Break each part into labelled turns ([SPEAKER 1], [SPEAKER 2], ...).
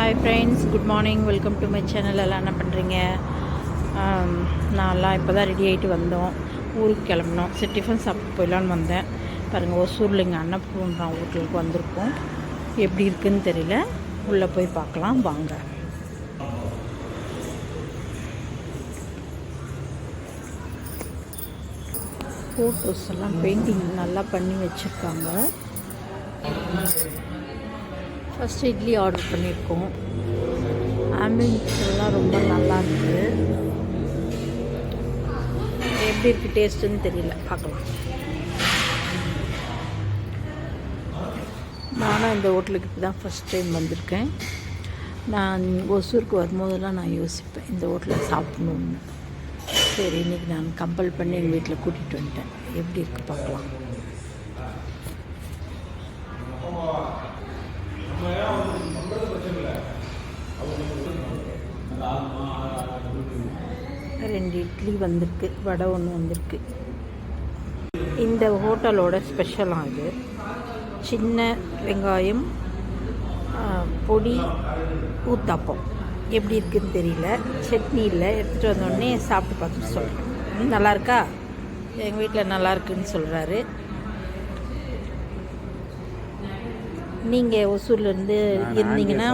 [SPEAKER 1] Hi friends, good morning. Welcome to my channel. எல்லாம் என்ன பண்ணுறீங்க? நான்லாம் இப்போ தான் ரெடி ஆகிட்டு வந்தோம். ஊருக்கு கிளம்புனோம். சரி, டிஃபன் சாப்பிட்டு போயிடலான்னு வந்தேன். பாருங்கள், ஒசூரில் இங்கே அன்னப்பூர்ணா ஹோட்டலுக்கு வந்திருக்கோம். எப்படி இருக்குதுன்னு தெரியல, உள்ளே போய் பார்க்கலாம் வாங்க. ஃபோட்டோஸ் எல்லாம் பெயிண்டிங் நல்லா பண்ணி வச்சுருக்காங்க. ஃபஸ்ட்டு இட்லி ஆர்டர் பண்ணியிருக்கோம். ஆம்பியன்ஸ் எல்லாம் ரொம்ப நல்லா இருக்குது. எப்படி இருக்குது டேஸ்ட்டுன்னு தெரியல, பார்க்கலாம். நானும் இந்த ஹோட்டலுக்கு இப்போ தான் ஃபஸ்ட் டைம் வந்திருக்கேன். நான் ஒசூருக்கு வரும்போதெல்லாம் நான் யோசிப்பேன் இந்த ஹோட்டலில் சாப்பிடணுன்னு. சரி, இன்றைக்கி நான் கம்பல் பண்ணி எங்கள் வீட்டில் கூட்டிகிட்டு வந்துட்டேன். எப்படி இருக்குது பார்க்கலாம். ரெண்டு இட்லி வந்திருக்கு, வடை ஒன்று வந்திருக்கு. இந்த ஹோட்டலோட ஸ்பெஷலாக இது சின்ன வெங்காயம் பொடி ஊத்தாப்பம். எப்படி இருக்குதுன்னு தெரியல, சட்னி இல்லை. எடுத்துகிட்டு வந்தோடனே சாப்பிட்டு பார்த்துட்டு சொல்கிறேன். நல்லாயிருக்கா? எங்கள் வீட்டில் நல்லா இருக்குன்னு சொல்கிறாரு. நீங்கள் ஒசூர்லேருந்து இருந்தீங்கன்னா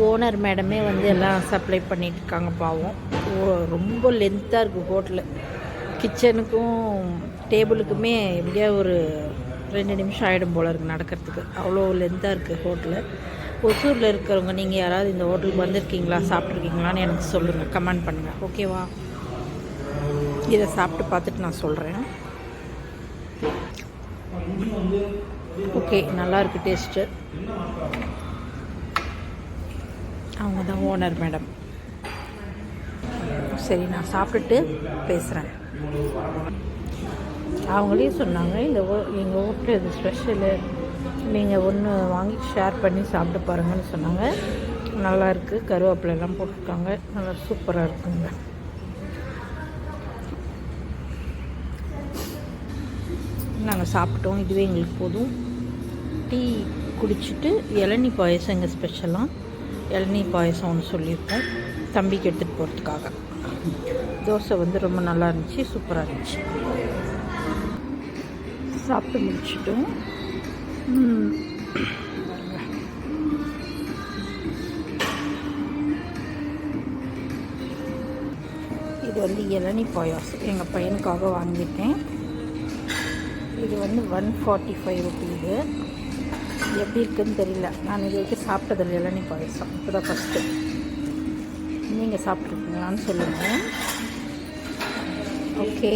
[SPEAKER 1] ஓனர் மேடமே வந்து எல்லாம் சப்ளை பண்ணிட்டு இருக்காங்க. பாவம், ரொம்ப லென்த்தாக இருக்குது ஹோட்டலு. கிச்சனுக்கும் டேபிளுக்குமே எப்படியா ஒரு 2 நிமிஷம் ஆகிடும் போல் இருக்குது நடக்கிறதுக்கு. அவ்வளோ லென்த்தாக இருக்குது ஹோட்டலு. ஒசூரில் இருக்கிறவங்க நீங்கள் யாராவது இந்த ஹோட்டலுக்கு வந்திருக்கீங்களா, சாப்பிட்ருக்கீங்களான்னு எனக்கு சொல்லுங்கள், கமெண்ட் பண்ணுங்கள். ஓகேவா? இதை சாப்பிட்டு பார்த்துட்டு நான் சொல்கிறேன். ஓகே, நல்லா இருக்குது டேஸ்ட்டு. அவங்க தான் ஓனர் மேடம். சரி, நான் சாப்பிட்டுட்டு பேசுகிறேன். அவங்களே சொன்னாங்க, எங்கள் ஹோட்டல் இது ஸ்பெஷலு, நீங்கள் ஒன்று வாங்கி ஷேர் பண்ணி சாப்பிட்டு பாருங்கன்னு சொன்னாங்க. நல்லா இருக்குது, கருவேப்பிலெல்லாம் போட்டிருக்காங்க, நல்லா சூப்பராக இருக்குங்க. நாங்கள் சாப்பிட்டோம், இதுவே எங்களுக்கு போதும். டீ குடிச்சிட்டு இளநீ பாயசம் எங்கள் ஸ்பெஷலாக. இளநீ பாயசம் ஒன்று சொல்லியிருக்கோம் தம்பிக்கு எடுத்துகிட்டு போகிறதுக்காக. தோசை வந்து ரொம்ப நல்லா இருந்துச்சு, சூப்பராக இருந்துச்சு. சாப்பிட்டு முடிச்சிட்டோம். இது வந்து இளநீ பாயாசம் எங்கள் பையனுக்காக வாங்கியிருக்கேன். இது வந்து 145 ருபீஸு. எப்படி இருக்குதுன்னு தெரியல, நான் இது வரைக்கும் சாப்பிட்டதில்ல இளநீ பாயசம், இப்போ தான் ஃபஸ்ட்டு. நீங்கள் சாப்பிட்ருக்கீங்களான்னு சொல்லுங்கள். ஓகே,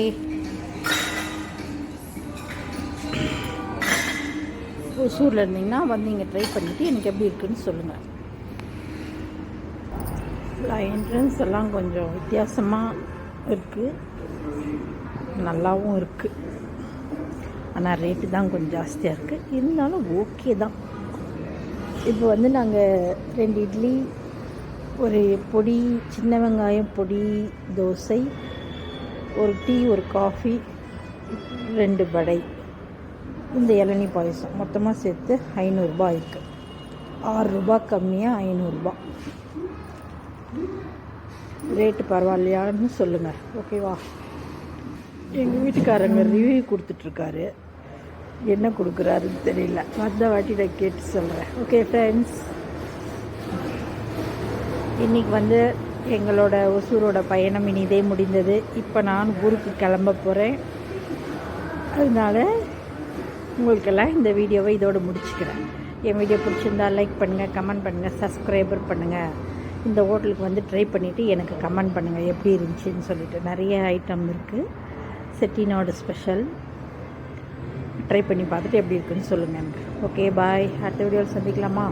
[SPEAKER 1] ஒசூரில் இருந்தீங்கன்னா வந்து இங்கே ட்ரை பண்ணிவிட்டு எனக்கு எப்படி இருக்குதுன்னு சொல்லுங்கள். என்ட்ரன்ஸ் எல்லாம் கொஞ்சம் வித்தியாசமாக இருக்குது, நல்லாவும் இருக்குது. ஆனால் ரேட்டு தான் கொஞ்சம் ஜாஸ்தியாக இருக்குது. இருந்தாலும் ஓகே தான். இப்போ வந்து நாங்கள் 2 இட்லி, ஒரு பொடி சின்ன வெங்காயம் பொடி தோசை, ஒரு டீ, ஒரு காஃபி, 2 வடை, இந்த இளநீ பாயசம் மொத்தமாக சேர்த்து 500 ரூபாய் இருக்குது. 6 ரூபாய் கம்மியாக 500 ரூபாய். ரேட்டு பரவாயில்லையான்னு சொல்லுங்கள். ஓகேவா? எங்கள் வீட்டுக்காரங்க ரிவ்யூ கொடுத்துட்ருக்காரு, என்ன கொடுக்குறாருன்னு தெரியல. வந்த வாட்டி நான் கேட்டு சொல்கிறேன். ஓகே ஃப்ரெண்ட்ஸ், இன்றைக்கி வந்து எங்களோட ஒசூரோட பயணம் இனிதே முடிந்தது. இப்போ நான் ஊருக்கு கிளம்ப போகிறேன். அதனால் உங்களுக்கெல்லாம் இந்த வீடியோவை இதோடு முடிச்சுக்கிறேன். என் வீடியோ பிடிச்சிருந்தால் லைக் பண்ணுங்கள், கமெண்ட் பண்ணுங்கள், சப்ஸ்கிரைபர் பண்ணுங்கள். இந்த ஹோட்டலுக்கு வந்து ட்ரை பண்ணிவிட்டு எனக்கு கமெண்ட் பண்ணுங்கள் எப்படி இருந்துச்சுன்னு சொல்லிவிட்டு. நிறைய ஐட்டம் இருக்குது. செட்டிநாடு ஸ்பெஷல் ட்ரை பண்ணி பார்த்துட்டு எப்படி இருக்குன்னு சொல்லுங்கள் எனக்கு. ஓகே, பாய். அடுத்த வீடியோவில் சந்திக்கலாமா?